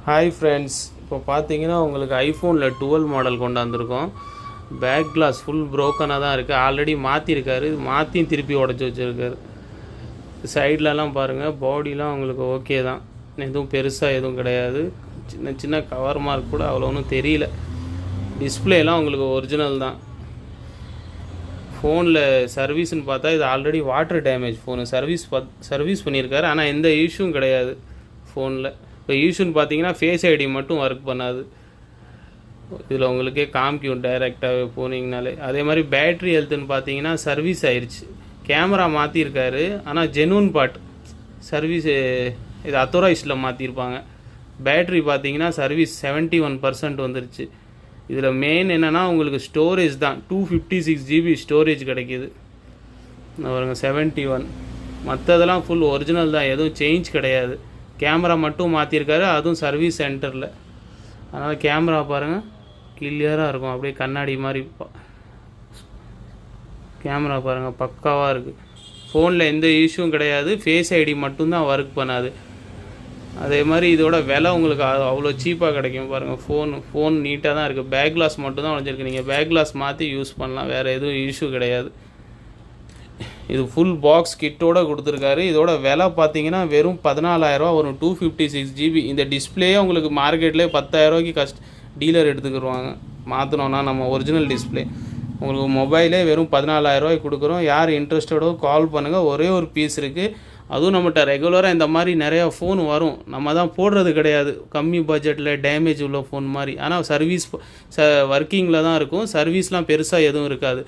Hi friends, இப்போ பார்த்தீங்கன்னா உங்களுக்கு ஐஃபோனில் 12 மாடல் கொண்டாந்துருக்கோம். பேக் கிளாஸ் ஃபுல் ப்ரோக்கனாக தான் இருக்குது. ஆல்ரெடி மாற்றிருக்காரு, மாற்றியும் திருப்பி உடச்சி வச்சுருக்காரு. சைட்லலாம் பாருங்கள், பாடிலாம் உங்களுக்கு ஓகே தான், எதுவும் பெருசாக எதுவும் கிடையாது. சின்ன சின்ன கவர் மார்க் கூட அவ்வளோ ஒன்றும் தெரியல. டிஸ்பிளேலாம் உங்களுக்கு ஒரிஜினல் தான். ஃபோனில் சர்வீஸ்னு பார்த்தா இது already water damage phone. Service பண்ணியிருக்காரு, ஆனால் எந்த இஷ்யூவும் கிடையாது ஃபோனில். இப்போ இஷ்யூன்னு பார்த்தீங்கன்னா ஃபேஸ் ஐடி மட்டும் ஒர்க் பண்ணாது. இதில் உங்களுக்கே காமிக்கும் டைரெக்டாகவே போனீங்கனாலே. அதே மாதிரி பேட்ரி ஹெல்த்துன்னு பார்த்தீங்கன்னா சர்வீஸ் ஆயிடுச்சு. கேமரா மாற்றிருக்காரு, ஆனால் ஜெனூன் பார்ட் சர்வீஸ் இது அத்தோரைஸ்டில் மாற்றிருப்பாங்க. பேட்ரி பார்த்தீங்கன்னா சர்வீஸ் 71% வந்துருச்சு. இதில் மெயின் என்னென்னா உங்களுக்கு ஸ்டோரேஜ் தான். 256 GB ஸ்டோரேஜ் கிடைக்கிது. பாருங்க 71. மற்றதெல்லாம் ஃபுல் ஒரிஜினல் தான், எதுவும் சேஞ்ச் கிடையாது. கேமரா மட்டும் மாற்றிருக்காரு, அதுவும் சர்வீஸ் சென்டரில். அதனால் கேமரா பாருங்கள் கிளியராக இருக்கும், அப்படியே கண்ணாடி மாதிரி. கேமரா பாருங்கள் பக்காவாக இருக்குது. ஃபோனில் எந்த இஷ்யூவும் கிடையாது. ஃபேஸ் ஐடி மட்டும்தான் ஒர்க் பண்ணாது. அதே மாதிரி இதோட விலை உங்களுக்கு அவ்வளோ சீப்பாக கிடைக்கும். பாருங்கள் ஃபோன் நீட்டாக தான் இருக்குது. பேக் கிளாஸ் மட்டும் தான் உடஞ்சிருக்கு. நீங்கள் பேக் கிளாஸ் மாற்றி யூஸ் பண்ணலாம், வேறு எதுவும் இஷ்யூ கிடையாது. இது ஃபுல் பாக்ஸ் கிட்டோடு கொடுத்துருக்காரு. இதோட விலை பார்த்தீங்கன்னா வெறும் 14,000 வரும். 256 GB. இந்த டிஸ்பிளேயே உங்களுக்கு மார்க்கெட்லேயே 10,000 டீலர் எடுத்துக்கிடுவாங்க மாற்றினோன்னா. நம்ம ஒரிஜினல் டிஸ்பிளே உங்களுக்கு மொபைலே வெறும் 14,000 கொடுக்குறோம். யார் இன்ட்ரெஸ்டடோ கால் பண்ணுங்கள். ஒரே ஒரு பீஸ் இருக்குது. அதுவும் நம்மகிட்ட ரெகுலராக இந்த மாதிரி நிறையா ஃபோன் வரும். நம்ம தான் போடுறது கிடையாது, கம்மி பட்ஜெட்டில் டேமேஜ் உள்ள ஃபோன் மாதிரி. ஆனால் சர்வீஸ் ஒர்க்கிங்கில் தான் இருக்கும். சர்வீஸ்லாம் பெருசாக எதுவும் இருக்காது.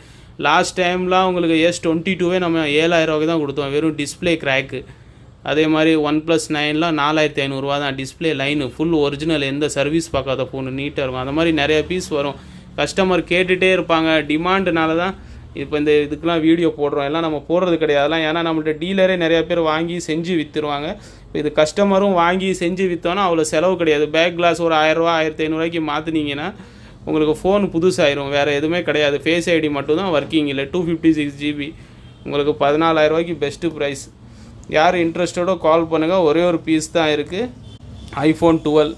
லாஸ்ட் டைம்லாம் உங்களுக்கு S22 நம்ம 7,000 தான் கொடுத்தோம், வெறும் டிஸ்பிளே கிராக்கு. அதே மாதிரி OnePlus 9லாம் 4,500 தான். டிஸ்பிளே லைனு ஃபுல் ஒரிஜினல், எந்த சர்வீஸ் பார்க்காத ஃபோனு நீட்டாக இருக்கும். அந்த மாதிரி நிறைய பீஸ் வரும். கஸ்டமர் கேட்டுகிட்டே இருப்பாங்க. டிமாண்டுனால தான் இப்போ இந்த இதுக்கெலாம் வீடியோ போடுறோம். எல்லாம் நம்ம போடுறது கிடையாதுலாம், ஏன்னா நம்மள்ட்ட டீலரே நிறையா பேர் வாங்கி செஞ்சு விற்றுருவாங்க. இப்போ இது கஸ்டமரும் வாங்கி செஞ்சு விற்றோன்னா அவ்வளோ செலவு கிடையாது. பேக் கிளாஸ் ஒரு 1000 1,500 மாற்றினீங்கன்னா உங்களுக்கு ஃபோன் புதுசாயிரும். வேறு எதுவுமே கிடையாது. ஃபேஸ் ஐடி மட்டும் தான் ஒர்க்கிங் இல்லை. 256 GB உங்களுக்கு 14,000 பெஸ்ட்டு ப்ரைஸ். யார் இன்ட்ரெஸ்டடோ கால் பண்ணுங்கள். ஒரே ஒரு பீஸ் தான் இருக்குது. iPhone 12.